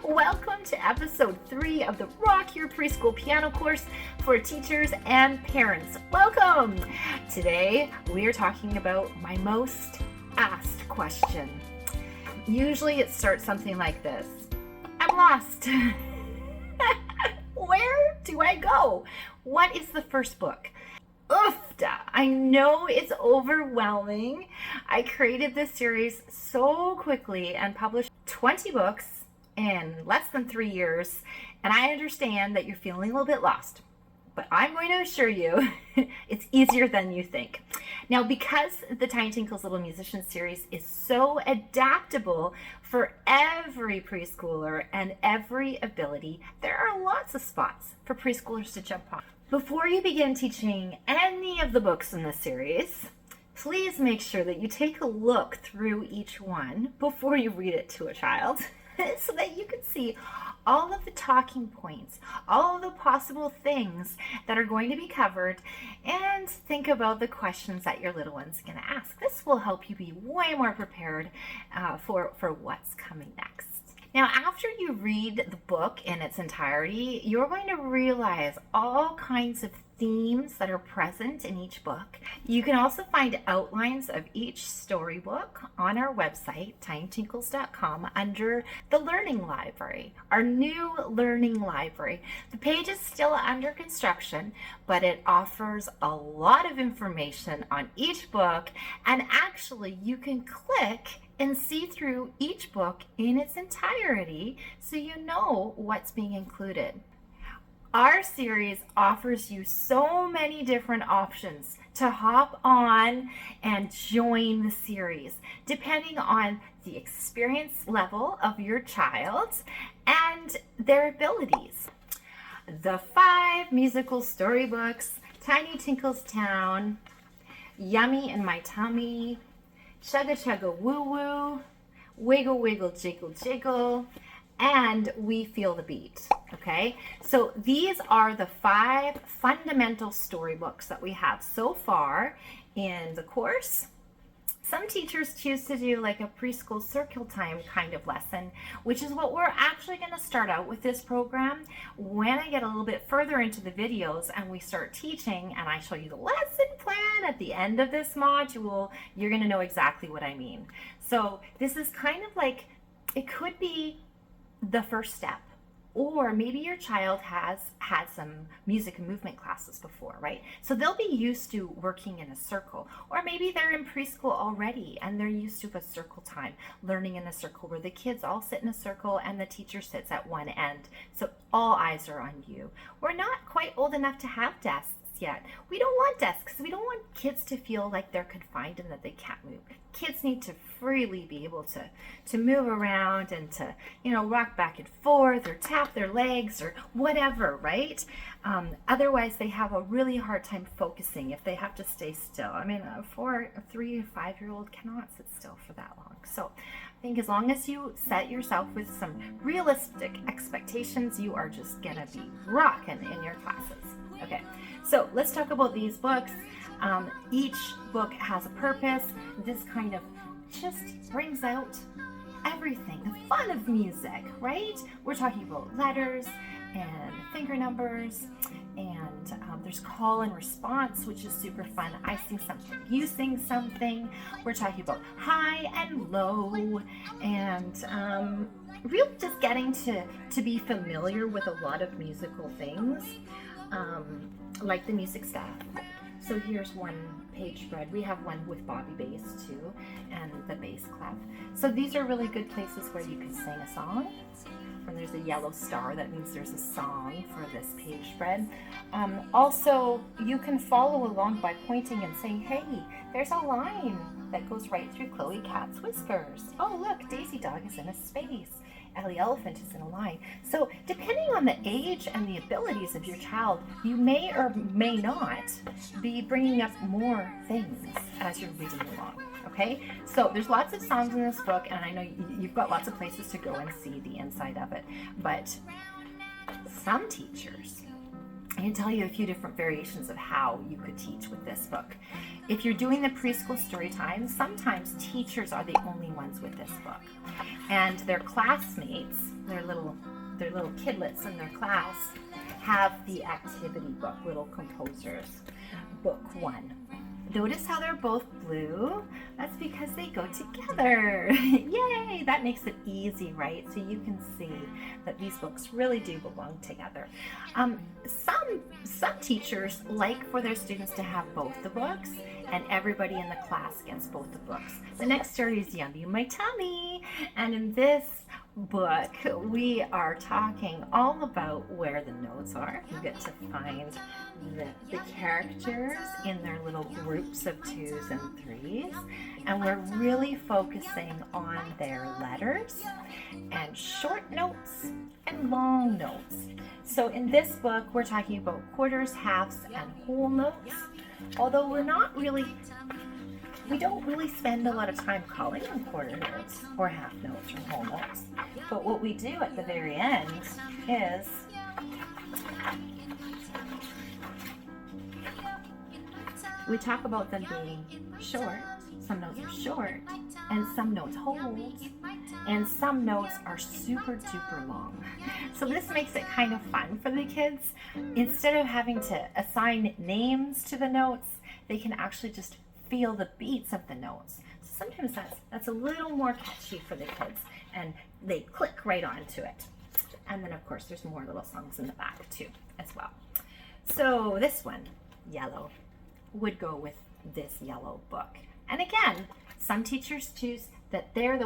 Welcome to episode 3 of the Rock Your Preschool Piano course for teachers and parents. Welcome! Today we are talking about my most asked question. Usually it starts something like this. I'm lost. Where do I go? What is the first book? Oofda! I know it's overwhelming. I created this series so quickly and published 20 books in less than 3 years, and I understand that you're feeling a little bit lost, but I'm going to assure you it's easier than you think. Now, because the Tiny Tinkles Little Musicians series is so adaptable for every preschooler and every ability, there are lots of spots for preschoolers to jump on. Before you begin teaching any of the books in this series, please make sure that you take a look through each one before you read it to a child so that you can see all of the talking points, all of the possible things that are going to be covered, and think about the questions that your little one's going to ask. This will help you be way more prepared for what's coming next. Now, after you read the book in its entirety, you're going to realize all kinds of themes that are present in each book. You can also find outlines of each storybook on our website, tinytinkles.com, under the Learning Library, our new Learning Library. The page is still under construction, but it offers a lot of information on each book, and actually you can click and see through each book in its entirety so you know what's being included. Our series offers you so many different options to hop on and join the series, depending on the experience level of your child and their abilities. The 5 musical storybooks, Tiny Tinkles Town, Yummy in My Tummy, Chugga Chugga Woo Woo, Wiggle Wiggle Jiggle Jiggle, and We Feel the Beat. Okay, so these are the 5 fundamental storybooks that we have so far in the course. Some teachers choose to do like a preschool circle time kind of lesson, which is what we're actually going to start out with this program. When I get a little bit further into the videos and we start teaching and I show you the lesson plan at the end of this module, you're going to know exactly what I mean. So this is kind of like, it could be the first step. Or maybe your child has had some music and movement classes before, right? So they'll be used to working in a circle. Or maybe they're in preschool already and they're used to a circle time, learning in a circle where the kids all sit in a circle and the teacher sits at one end. So all eyes are on you. We're not quite old enough to have desks yet. We don't want desks. We don't want kids to feel like they're confined and that they can't move. Kids need to freely be able to move around and to, rock back and forth or tap their legs or whatever, right? Otherwise, they have a really hard time focusing if they have to stay still. I mean, a 3 or 5-year-old cannot sit still for that long. So I think as long as you set yourself with some realistic expectations, you are just gonna be rocking in your classes. Okay, so let's talk about these books. Each book has a purpose. This kind of just brings out everything, the fun of music, right? We're talking about letters and finger numbers, and there's call and response, which is super fun. I sing something, you sing something. We're talking about high and low, and really just getting to be familiar with a lot of musical things, like the music stuff. So here's one page spread. We have one with Bobby bass too, and the bass clef. So these are really good places where you can sing a song. When there's a yellow star, that means there's a song for this page spread. Also, you can follow along by pointing and saying, hey, there's a line that goes right through Chloe Cat's whiskers. Oh, look, Daisy Dog is in a space. Ellie Elephant is in a line. So depending on the age and the abilities of your child, you may or may not be bringing up more things as you're reading along. Okay, so there's lots of songs in this book, and I know you've got lots of places to go and see the inside of it, but some teachers, I can tell you a few different variations of how you could teach with this book. If you're doing the preschool story time, sometimes teachers are the only ones with this book, and their classmates their little kidlets in their class have the activity book, Little Composers, book 1. Notice how they're both blue? That's because they go together. Yay! That makes it easy, right? So you can see that these books really do belong together. Some teachers like for their students to have both the books, and everybody in the class gets both the books. The next story is Yummy in My Tummy, and in this book we are talking all about where the notes are. You get to find the characters in their little groups of 2s and 3s, and we're really focusing on their letters and short notes and long notes. So in this book we're talking about quarters, halves, and whole notes, although we don't really spend a lot of time calling them quarter notes or half notes or whole notes. But what we do at the very end is we talk about them being short. Some notes are short, and some notes hold, and some notes are super duper long. So this makes it kind of fun for the kids. Instead of having to assign names to the notes, they can actually just feel the beats of the notes. Sometimes that's a little more catchy for the kids, and they click right onto it. And then of course there's more little songs in the back too as well. So this one, yellow, would go with this yellow book. And again, some teachers choose that they're the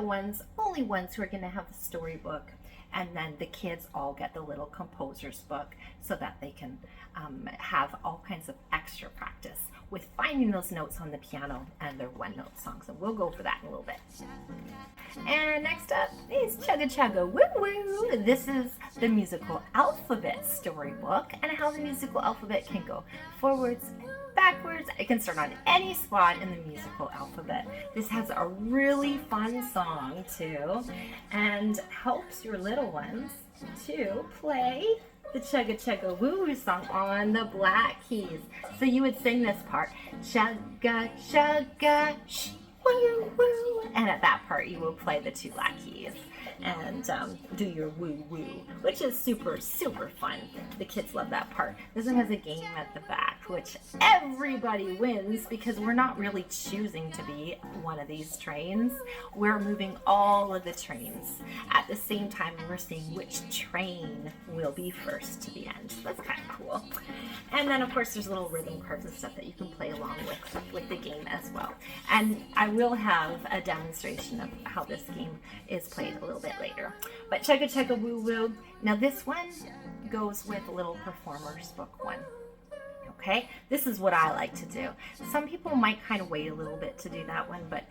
only ones who are going to have the storybook, and then the kids all get the Little Composers book so that they can have all kinds of extra practice with finding those notes on the piano and their one-note songs, and we'll go over that in a little bit. And next up is Chugga Chugga Woo Woo. This is the musical alphabet storybook, and how the musical alphabet can go forwards and backwards. It can start on any spot in the musical alphabet. This has a really fun song too, and helps your little ones to play the Chugga Chugga Woo Woo song on the black keys. So you would sing this part, Chugga Chugga Shh Woo Woo, and at that part you will play the 2 black keys and do your woo woo, which is super fun. The kids love that part. This one has a game at the back, which everybody wins because we're not really choosing to be one of these trains. We're moving all of the trains at the same time, and we're seeing which train will be first to the end. So that's kind of cool. And then of course there's little rhythm cards and stuff that you can play along with the game as well. And I will have a demonstration of how this game is played a little bit later. But Chugga Chugga Woo Woo. Now this one goes with Little Performers book 1. Okay, this is what I like to do. Some people might kind of wait a little bit to do that one, but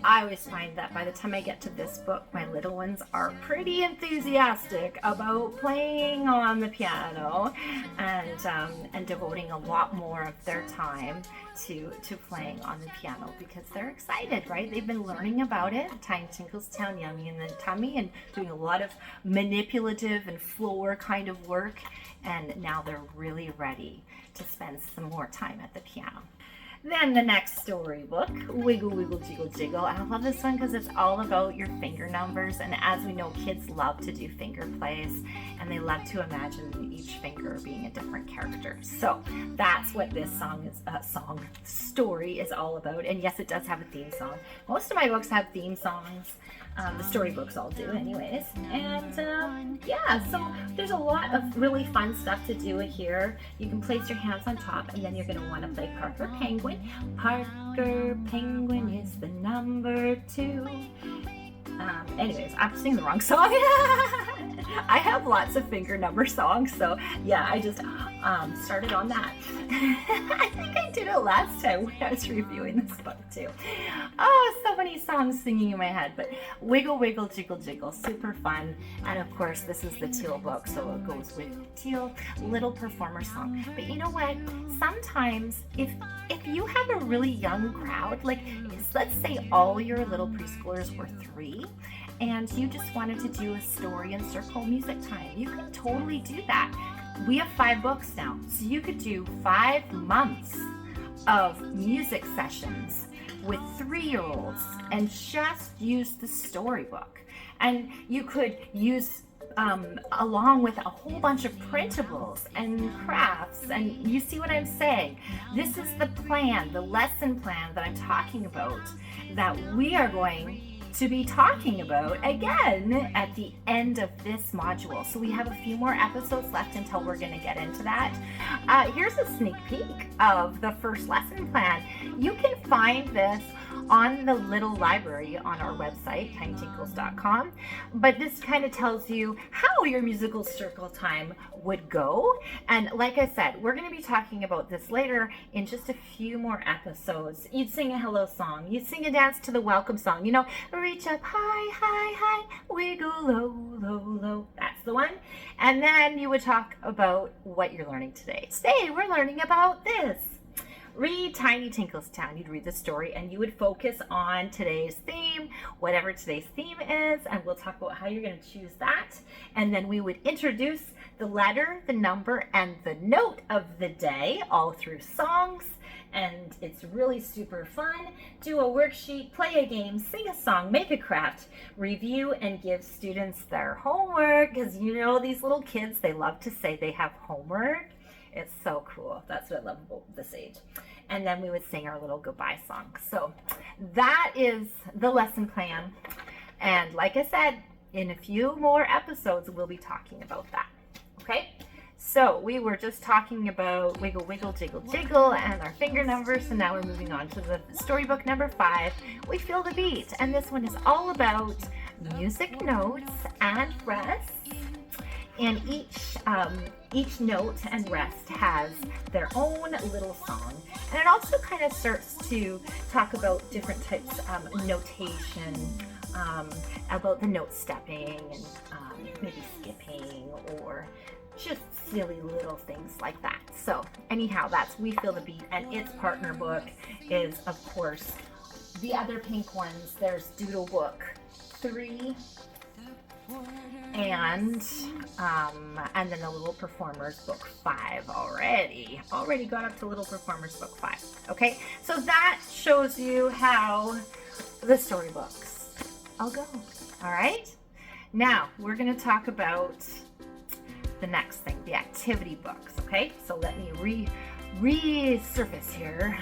I always find that by the time I get to this book, my little ones are pretty enthusiastic about playing on the piano and devoting a lot more of their time to playing on the piano because they're excited, right? They've been learning about it, tying Tinkles down Yummy in the tummy and doing a lot of manipulative and floor kind of work, and now they're really ready to spend some more time at the piano. Then the next storybook, Wiggle Wiggle Jiggle Jiggle. I love this one because it's all about your finger numbers, and as we know, kids love to do finger plays, and they love to imagine each finger being a different character. So that's what this story is all about. And yes, it does have a theme song. Most of my books have theme songs. The storybooks all do anyways. And yeah, so there's a lot of really fun stuff to do here. You can place your hands on top, and then you're going to want to play Parker Penguin. Parker Penguin is the number 2. Anyways, I'm singing the wrong song. I have lots of finger number songs, so yeah, I just started on that. I think I did it last time when I was reviewing this book too. Oh, so many songs singing in my head, but Wiggle Wiggle Jiggle Jiggle, super fun. And of course, this is the Teal book, so it goes with Teal, Little Performer song. But you know what? Sometimes if you have a really young crowd, like let's say all your little preschoolers were 3, and you just wanted to do a story and circle music time, you can totally do that. We have 5 books now, so you could do 5 months of music sessions with 3-year-olds and just use the storybook. And you could use along with a whole bunch of printables and crafts. And you see what I'm saying? This is the plan, the lesson plan that I'm talking about, that we are going to be talking about again at the end of this module. So we have a few more episodes left until we're going to get into that. Here's a sneak peek of the first lesson plan. You can find this on the little library on our website, tinytinkles.com, but this kind of tells you how your musical circle time would go. And like I said, we're going to be talking about this later in just a few more episodes. You'd sing a hello song, you'd sing a dance to the welcome song, you know, reach up high, high, high, wiggle low, low, low. That's the one. And then you would talk about what you're learning today. Today we're learning about this. Read Tiny Tinkles Town. You'd read the story and you would focus on today's theme, whatever today's theme is, and we'll talk about how you're going to choose that. And then we would introduce the letter, the number, and the note of the day, all through songs. And it's really super fun. Do a worksheet, play a game, sing a song, make a craft, review, and give students their homework. Because you know, these little kids, they love to say they have homework. It's so cool. That's what I love about this age. And then we would sing our little goodbye song. So that is the lesson plan. And like I said, in a few more episodes, we'll be talking about that. Okay? So we were just talking about wiggle, wiggle, jiggle, jiggle, and our finger numbers. So now we're moving on to the storybook number 5. We feel the beat. And this one is all about music notes and rests. And each note and rest has their own little song. And it also kind of starts to talk about different types of notation, about the note stepping and maybe skipping or just silly little things like that. So anyhow, that's We Feel the Beat, and its partner book is, of course, the other pink ones. There's Doodle Book 3, and then the Little Performers Book 5 already got up to Little Performers Book 5. Okay, so that shows you how the storybooks all go. All right, now we're going to talk about the next thing, the activity books. Okay, so let me resurface here